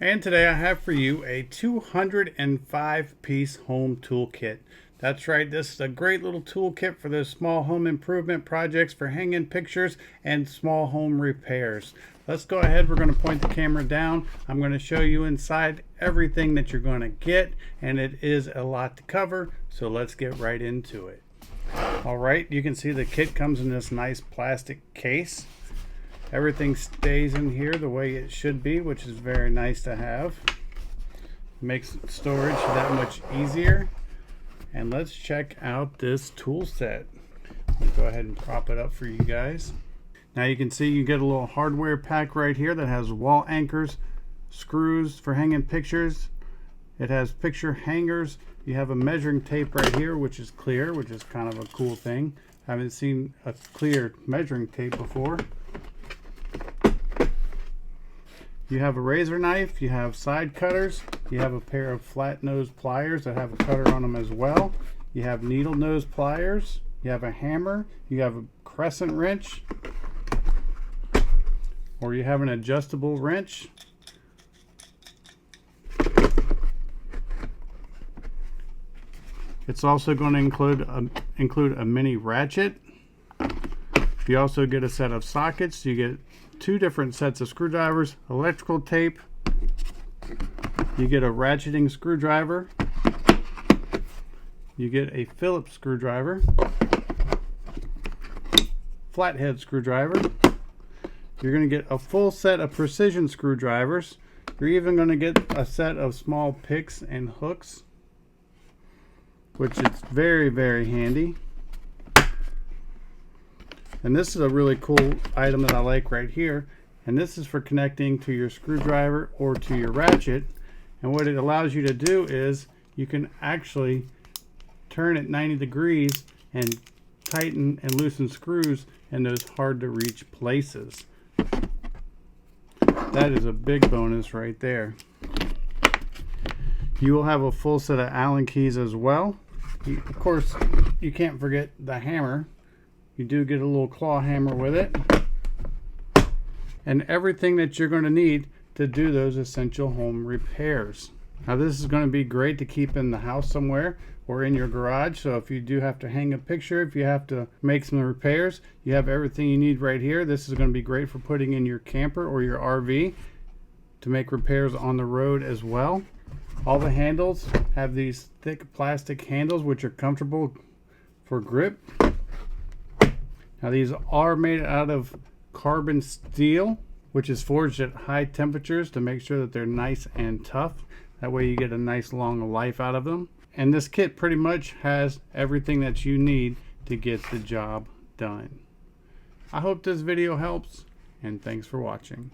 And today I have for you a 205-piece home toolkit. That's right, this is a great little toolkit for those small home improvement projects for hanging pictures and small home repairs. Let's go ahead, we're going to point the camera down. I'm going to show you inside everything that you're going to get, and it is a lot to cover, so let's get right into it. Alright, you can see the kit comes in this nice plastic case. Everything stays in here the way it should be, which is very nice to have. Makes storage that much easier. And let's check out this tool set. I'll go ahead and prop it up for you guys. Now you can see you get a little hardware pack right here that has wall anchors, screws for hanging pictures. It has picture hangers. You have a measuring tape right here, which is clear, which is kind of a cool thing. I haven't seen a clear measuring tape before. You have a razor knife, you have side cutters, you have a pair of flat nose pliers that have a cutter on them as well. You have needle nose pliers, you have a hammer, you have a crescent wrench, or you have an adjustable wrench. It's also going to include a mini ratchet. You also get a set of sockets. You get two different sets of screwdrivers, electrical tape. You get a ratcheting screwdriver. You get a Phillips screwdriver, flathead screwdriver. You're going to get a full set of precision screwdrivers. You're even going to get a set of small picks and hooks, which is very, very handy. And this is a really cool item that I like right here. And this is for connecting to your screwdriver or to your ratchet. And what it allows you to do is you can actually turn it 90 degrees and tighten and loosen screws in those hard to reach places. That is a big bonus right there. You will have a full set of Allen keys as well. Of course, you can't forget the hammer. You do get a little claw hammer with it. And everything that you're going to need to do those essential home repairs. Now this is going to be great to keep in the house somewhere or in your garage. So if you do have to hang a picture, if you have to make some repairs, you have everything you need right here. This is going to be great for putting in your camper or your RV to make repairs on the road as well. All the handles have these thick plastic handles which are comfortable for grip. Now these are made out of carbon steel, which is forged at high temperatures to make sure that they're nice and tough. That way you get a nice long life out of them. And this kit pretty much has everything that you need to get the job done. I hope this video helps, and thanks for watching.